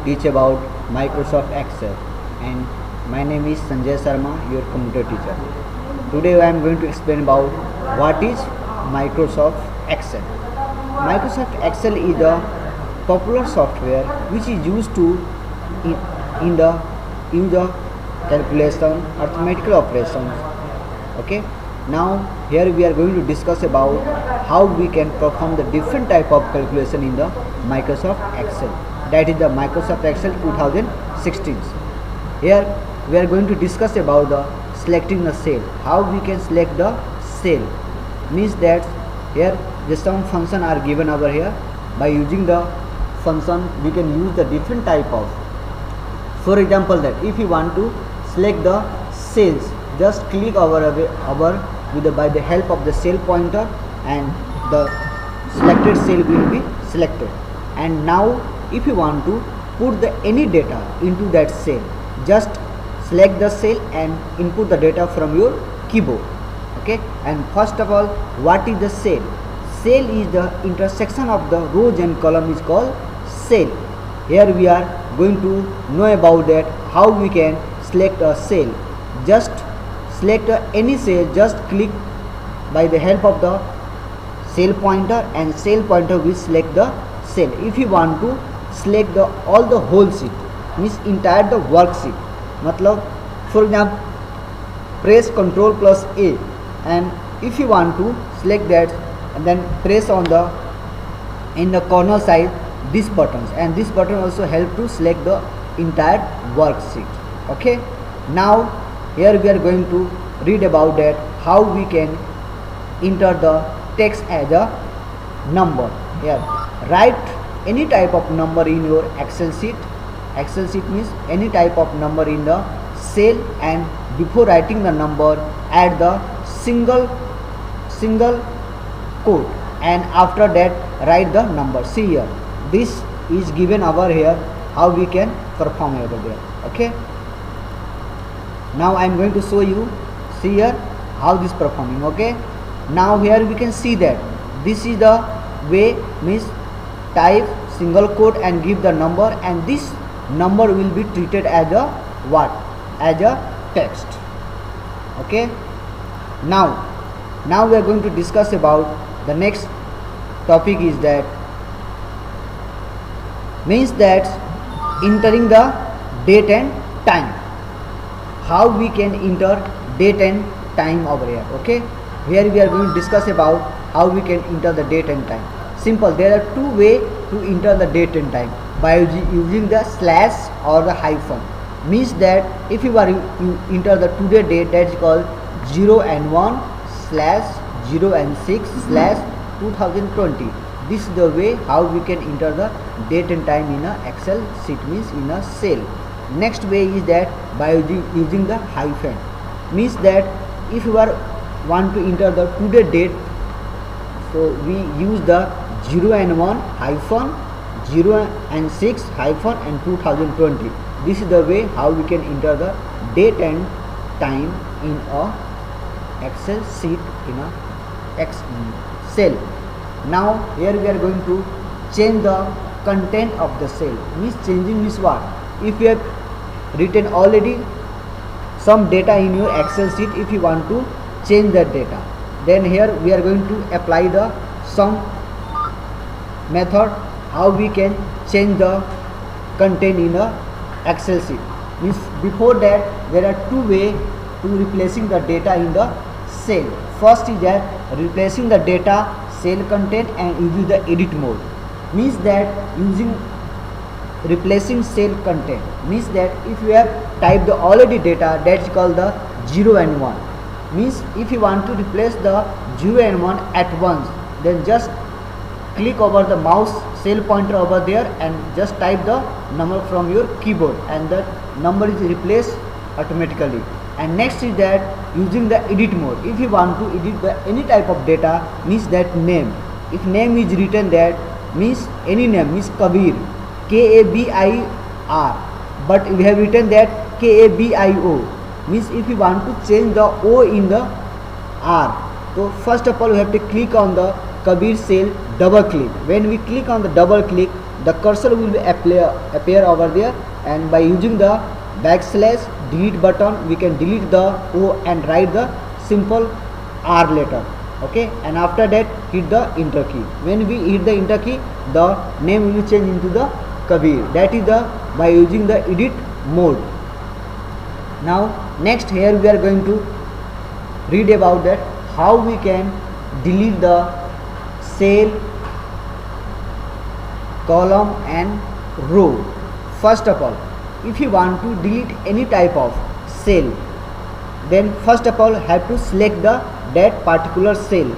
teach about Microsoft Excel, and my name is Sanjay Sharma, your computer teacher. Today I am going to explain about what is Microsoft Excel. Microsoft Excel is a popular software which is used to in the calculation, arithmetical operations. Okay. Now here we are going to discuss about how we can perform the different type of calculation in the Microsoft Excel. That is the Microsoft Excel 2016. Here we are going to discuss about the selecting the cell. How we can select the cell means that here the some function are given over here. By using the function we can use the different type of. For example, that if you want to select the cells, just click over by the help of the cell pointer, and the selected cell will be selected. And now if you want to put the any data into that cell, just select the cell and input the data from your keyboard. Okay. And first of all, what is the cell? Cell is the intersection of the rows and column is called cell. Here we are going to know about that how we can select a cell. Just select any cell, just click by the help of the cell pointer, and cell pointer will select the cell. If you want to select the all the whole sheet, means entire the worksheet, matlab for example press Ctrl plus A, and if you want to select that, and then press on the in the corner side this buttons, and this button also help to select the entire worksheet. Okay. Now here we are going to read about that how we can enter the text as a number. Here write any type of number in your Excel sheet. Excel sheet means any type of number in the cell, and before writing the number add the single quote, and after that write the number. See here, this is given over here how we can perform over there. Okay. Now I am going to show you, see here how this performing. Okay. Now here we can see that this is the way, means type single quote and give the number, and this number will be treated as a what? As a text. Okay. Now we are going to discuss about the next topic is that means that entering the date and time. How we can enter date and time over here. Okay. Here we are going to discuss about how we can enter the date and time. Simple. There are two ways to enter the date and time, by using the slash or the hyphen. Means that if you enter the today date, that is called 0 and 1 / 0 and 6 / 2020. This is the way how we can enter the date and time in a Excel sheet, means in a cell. Next way is that by using the hyphen. Means that if you want to enter the today date, so we use the 0 and 1 hyphen, 0 and 6 hyphen, and 2020. This is the way how we can enter the date and time in a Excel sheet in a cell. Now here we are going to change the content of the cell. Means changing means what? If you have written already some data in your Excel sheet, if you want to change that data, then here we are going to apply the some method how we can change the content in a Excel sheet. Means before that there are two ways to replacing the data in the cell. First is that replacing the data cell content and using the edit mode. Means that using replacing cell content means that if you have typed the already data, that's called the 0 and 1. Means if you want to replace the 0 and 1 at once, then just click over the mouse cell pointer over there and just type the number from your keyboard, and that number is replaced automatically. And next is that using the edit mode. If you want to edit the any type of data, means that name. If name is written that, means any name, means Kabir, Kabir, but we have written that Kabio. Means if you want to change the O in the R, so first of all we have to click on the Kabir cell, double click. When we click on the double click, the cursor will be appear over there, and by using the backslash delete button we can delete the O and write the simple R letter. Okay, and after that hit the enter key. When we hit the enter key, the name will change into the Kabir. That is the by using the edit mode. Now next, here we are going to read about that how we can delete the cell, column and row. First of all, if you want to delete any type of cell, then first of all have to select that particular cell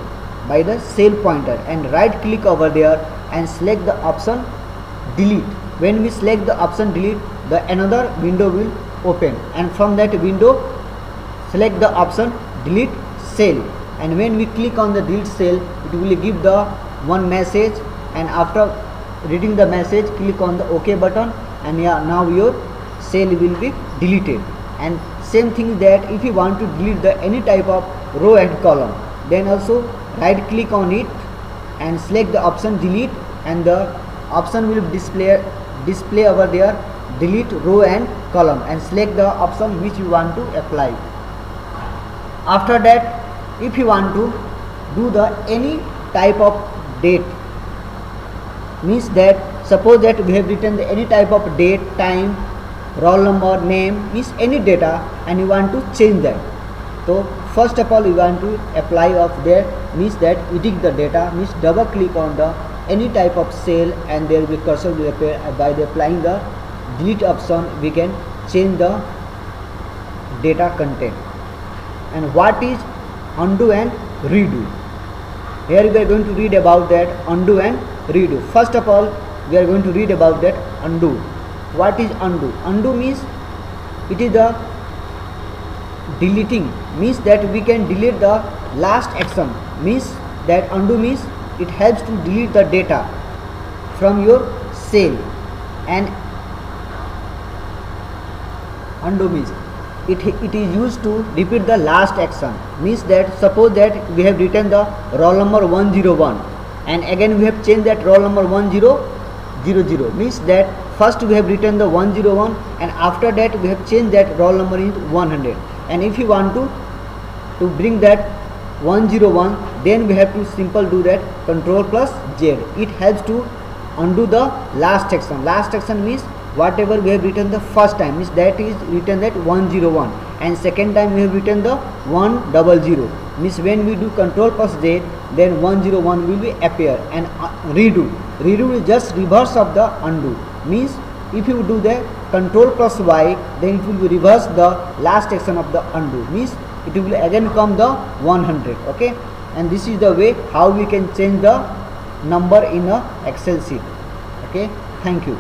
by the cell pointer and right click over there and select the option delete. When we select the option delete, the another window will open, and from that window select the option delete cell, and when we click on the delete cell, it will give the one message, and after reading the message click on the OK button, and now your cell will be deleted. And same thing that if you want to delete the any type of row and column, then also right click on it and select the option delete, and the option will display over there delete row and column, and select the option which you want to apply. After that, if you want to do the any type of date, means that suppose that we have written the any type of date, time, roll number, name, means any data, and you want to change that. So first of all you want to apply of there, means that edit the data, means double click on the any type of cell, and there will be cursor will appear. By applying the delete option we can change the data content. And what is undo and redo? Here we are going to read about that undo and redo. First of all we are going to read about that undo. What is undo? Undo means it is the deleting, means that we can delete the last action, means that undo means it helps to delete the data from your cell. And undo means it is used to repeat the last action, means that suppose that we have written the roll number 101 and again we have changed that roll number 1000, means that first we have written the 101 and after that we have changed that roll number into 100. And if you want to bring that 101, then we have to simple do that Control plus Z. It helps to undo the last action. Last action means whatever we have written the first time, means that is written that 101, and second time we have written the 100, means when we do Control plus Z, then 101 will be appear. And redo is just reverse of the undo, means if you do the Control plus Y, then it will be reverse the last action of the undo, means it will again come the 100. Okay, and this is the way how we can change the number in a Excel sheet. Okay, thank you.